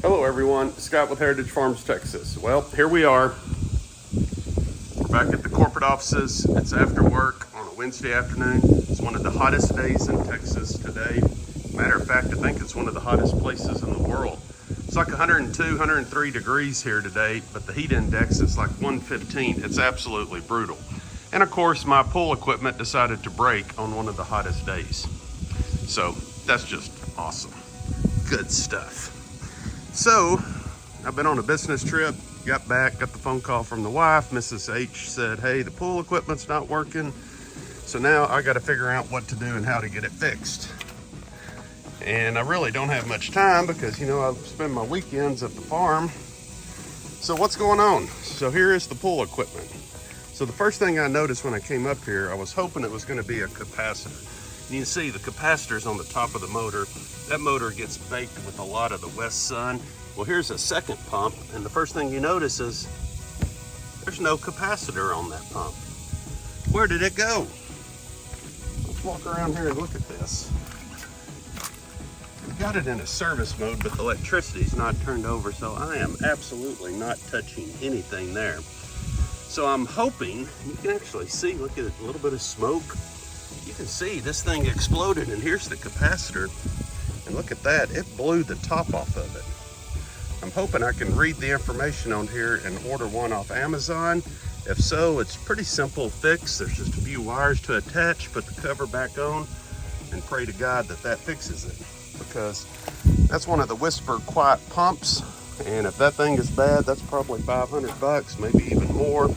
Hello everyone, Scott with Heritage Farms, Texas. Well, here we are. We're back at the corporate offices. It's after work on a Wednesday afternoon. It's one of the hottest days in Texas today. Matter of fact, I think it's one of the hottest places in the world. It's like 102, 103 degrees here today, but the heat index is like 115. It's absolutely brutal. And of course, my pool equipment decided to break on one of the hottest days. So that's just awesome. Good stuff. So I've been on a business trip, got back, got the phone call from the wife. Mrs. H said, hey, the pool equipment's not working. So now I got to figure out what to do and how to get it fixed. And I really don't have much time because, you know, I spend my weekends at the farm. So what's going on? So here is the pool equipment. So the first thing I noticed when I came up here, I was hoping it was going to be a capacitor. And you can see the capacitors on the top of the motor. That motor gets baked with a lot of the west sun. Well, here's a second pump, and the first thing you notice is there's no capacitor on that pump. Where did it go? Let's walk around here and look at this. We got it in a service mode, but the electricity's not turned over, so I am absolutely not touching anything there. So I'm hoping, you can actually see, look at it, a little bit of smoke. You can see this thing exploded, and here's the capacitor. And look at that, it blew the top off of it. I'm hoping I can read the information on here and order one off Amazon. If so, it's pretty simple fix. There's just a few wires to attach, put the cover back on, and pray to God that that fixes it. Because that's one of the whisper quiet pumps. And if that thing is bad, that's probably 500 bucks, maybe even more.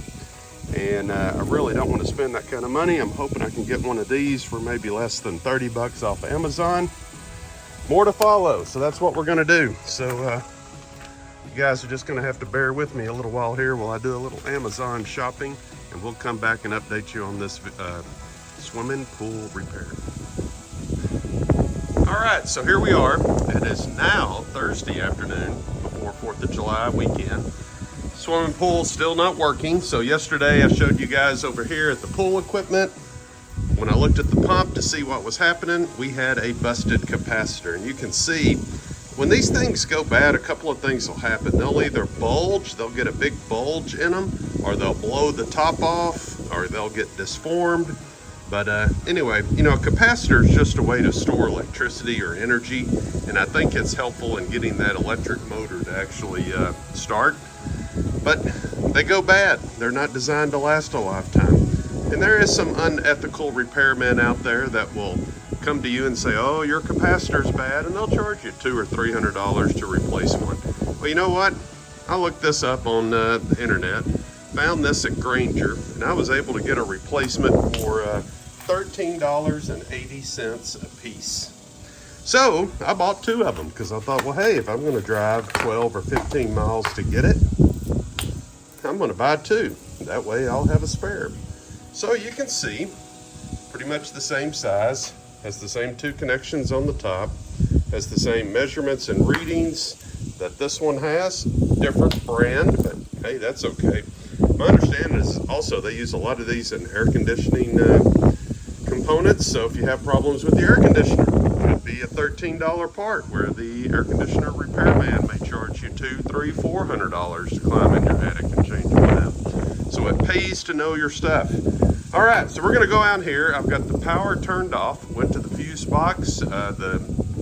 And I really don't want to spend that kind of money. I'm hoping I can get one of these for maybe less than 30 bucks off Amazon. More to follow, so that's what we're gonna do. So you guys are just gonna have to bear with me a little while here while I do a little Amazon shopping, and we'll come back and update you on this swimming pool repair. All right, so here we are. It is now Thursday afternoon before 4th of July weekend. Swimming pool still not working. So yesterday I showed you guys over here at the pool equipment. When I looked at the pump to see what was happening, we had a busted capacitor. And you can see when these things go bad, a couple of things will happen. They'll either bulge, they'll get a big bulge in them, or they'll blow the top off, or they'll get disformed. But anyway, you know, a capacitor is just a way to store electricity or energy. And I think it's helpful in getting that electric motor to actually start. But they go bad. They're not designed to last a lifetime. And there is some unethical repairmen out there that will come to you and say, oh, your capacitor's bad, and they'll charge you $200 or $300 to replace one. Well, you know what? I looked this up on the internet, found this at Grainger, and I was able to get a replacement for $13.80 a piece. So I bought two of them because I thought, well, hey, if I'm going to drive 12 or 15 miles to get it, I'm going to buy two. That way I'll have a spare. So you can see, pretty much the same size, has the same two connections on the top, has the same measurements and readings that this one has. Different brand, but hey, that's okay. My understanding is also they use a lot of these in air conditioning components. So if you have problems with the air conditioner, it could be a $13 part where the air conditioner repairman may charge you $200, $300, $400 to climb in your attic and change them out. So it pays to know your stuff. All right, so we're gonna go out here. I've got the power turned off, went to the fuse box. The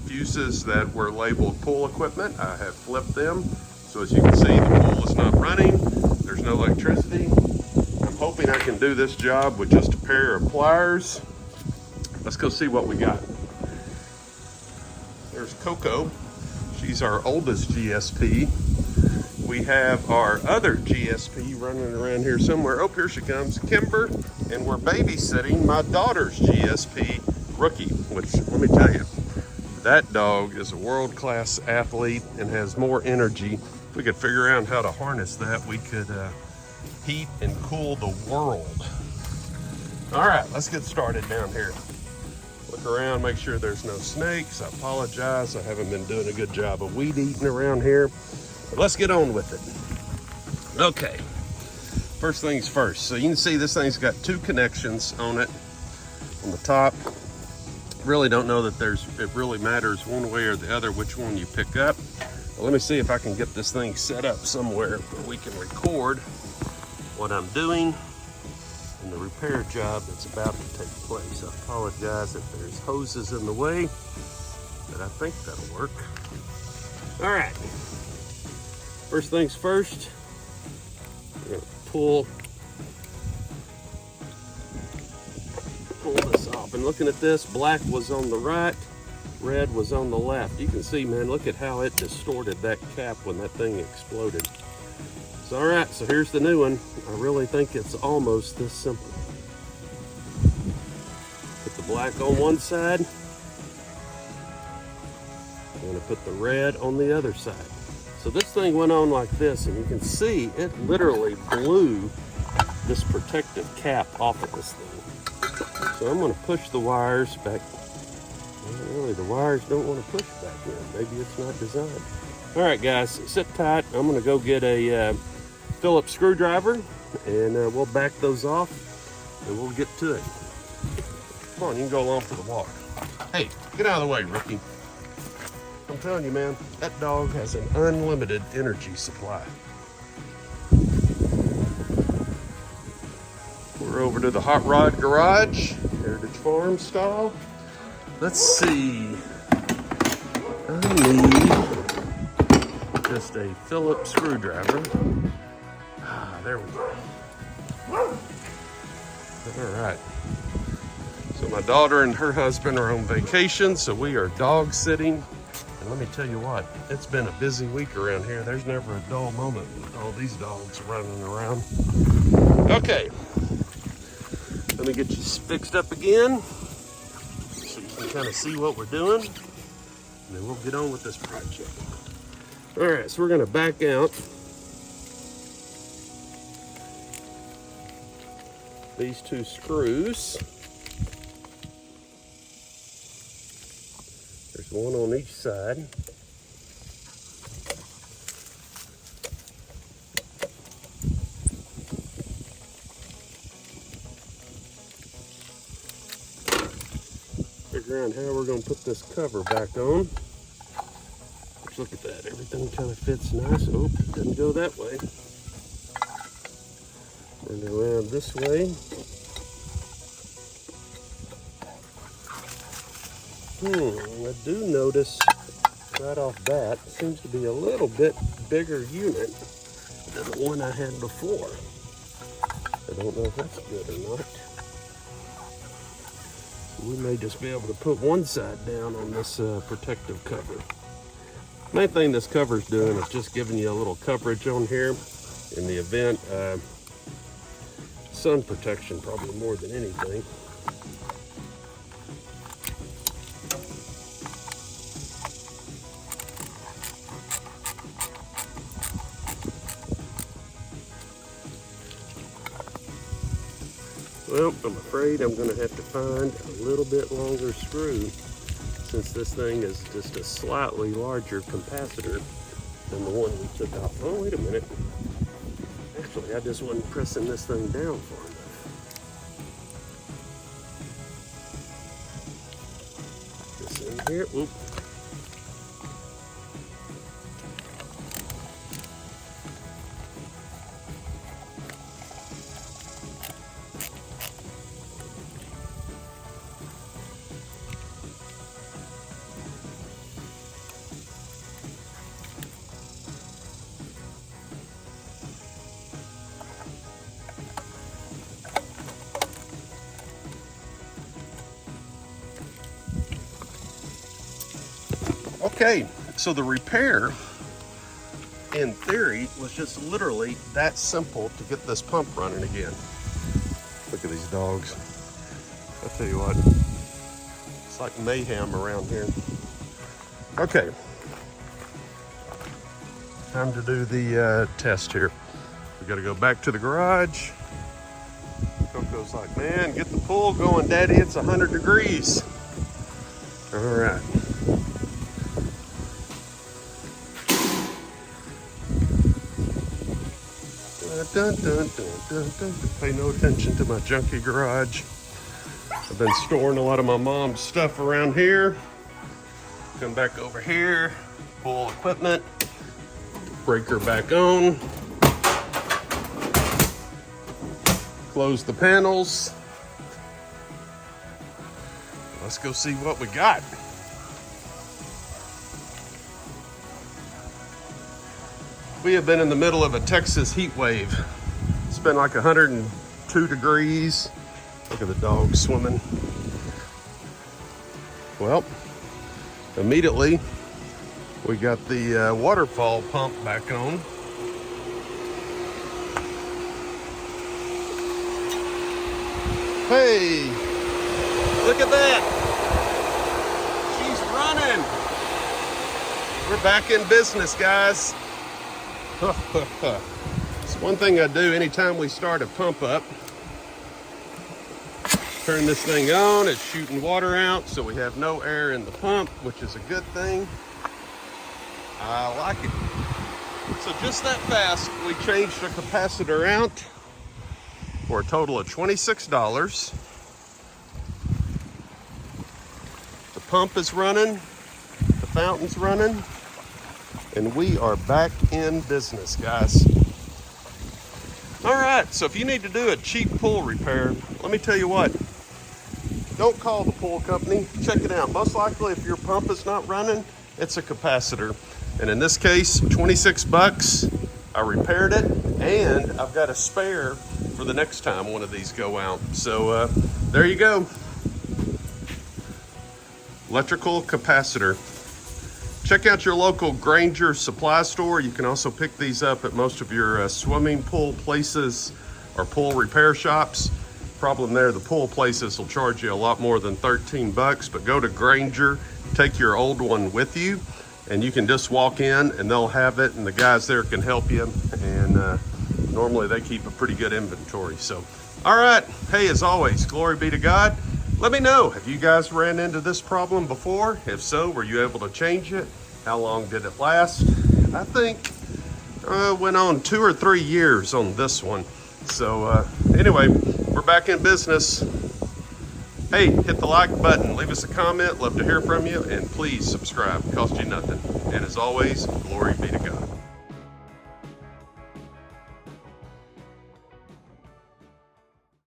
fuses that were labeled pool equipment, I have flipped them. So as you can see, the pool is not running. There's no electricity. I'm hoping I can do this job with just a pair of pliers. Let's go see what we got. There's Coco. She's our oldest GSP. We have our other GSP running around here somewhere. Oh, here she comes, Kimber. And we're babysitting my daughter's GSP Rookie, which, let me tell you, that dog is a world-class athlete and has more energy. If we could figure out how to harness that, we could heat and cool the world. All right, let's get started down here. Look around, make sure there's no snakes. I apologize, I haven't been doing a good job of weed eating around here. But let's get on with it. Okay, first things first. So you can see this thing's got two connections on it on the top. Really don't know that it really matters one way or the other which one you pick up. Well, let me see if I can get this thing set up somewhere where we can record what I'm doing and the repair job that's about to take place. I apologize if there's hoses in the way, but I think that'll work. All right, first things first, we're gonna pull this off. And looking at this, black was on the right, red was on the left. You can see, man, look at how it distorted that cap when that thing exploded. So, all right, so here's the new one. I really think it's almost this simple. Put the black on one side. I'm gonna put the red on the other side. So this thing went on like this, and you can see it literally blew this protective cap off of this thing. So I'm gonna push the wires back. Well, really, the wires don't want to push back in. Maybe it's not designed. All right, guys, sit tight. I'm gonna go get a Phillips screwdriver, and we'll back those off, and we'll get to it. Come on, you can go along for the water. Hey, get out of the way, rookie. I'm telling you, man, that dog has an unlimited energy supply. We're over to the hot rod garage, Heritage Farm style. Let's see. I need just a Phillips screwdriver. There we go. All right. So my daughter and her husband are on vacation, so we are dog sitting. And let me tell you what, it's been a busy week around here. There's never a dull moment with all these dogs running around. Okay. Let me get you fixed up again so you can kind of see what we're doing. And then we'll get on with this project. All right, so we're going to back out these two screws. There's one on each side. Figure out how we're going to put this cover back on. Just look at that, everything kind of fits nice. Oh, it doesn't go that way. And around this way. I do notice right off bat, it seems to be a little bit bigger unit than the one I had before. I don't know if that's good or not. We may just be able to put one side down on this protective cover. Main thing this cover's doing is just giving you a little coverage on here in the event sun protection, probably more than anything. Well, I'm afraid I'm going to have to find a little bit longer screw, since this thing is just a slightly larger capacitor than the one we took off. Oh, wait a minute. Actually, I just wasn't pressing this thing down far enough. This in here. Oop. Okay, so the repair, in theory, was just literally that simple to get this pump running again. Look at these dogs. I'll tell you what, it's like mayhem around here. Okay, time to do the test here. We gotta go back to the garage. Coco's like, man, get the pool going, Daddy, it's 100 degrees. All right. Dun, dun, dun, dun, dun. Pay no attention to my junky garage. I've been storing a lot of my mom's stuff around here. Come back over here, pool equipment. breaker back on. Close the panels. Let's go see what we got. We have been in the middle of a Texas heat wave. It's been like 102 degrees. Look at the dog swimming. Well, immediately we got the waterfall pump back on. Hey, look at that. She's running. We're back in business, guys. It's one thing I do anytime we start a pump up. Turn this thing on, it's shooting water out, so we have no air in the pump, which is a good thing. I like it. So just that fast, we changed the capacitor out for a total of $26. The pump is running, the fountain's running, and we are back in business, guys. All right, so if you need to do a cheap pool repair, let me tell you what, don't call the pool company. Check it out. Most likely, if your pump is not running, it's a capacitor. And in this case, 26 bucks, I repaired it, and I've got a spare for the next time one of these go out. So there you go. Electrical capacitor. Check out your local Grainger supply store. You can also pick these up at most of your swimming pool places or pool repair shops. Problem there, the pool places will charge you a lot more than 13 bucks, but go to Grainger, take your old one with you, and you can just walk in and they'll have it, and the guys there can help you. And normally they keep a pretty good inventory. So, all right. Hey, as always, glory be to God. Let me know, have you guys ran into this problem before? If so, were you able to change it? How long did it last? I think went on 2 or 3 years on this one. So anyway, we're back in business. Hey, hit the like button, leave us a comment, love to hear from you, and please subscribe, cost you nothing. And as always, glory be to God.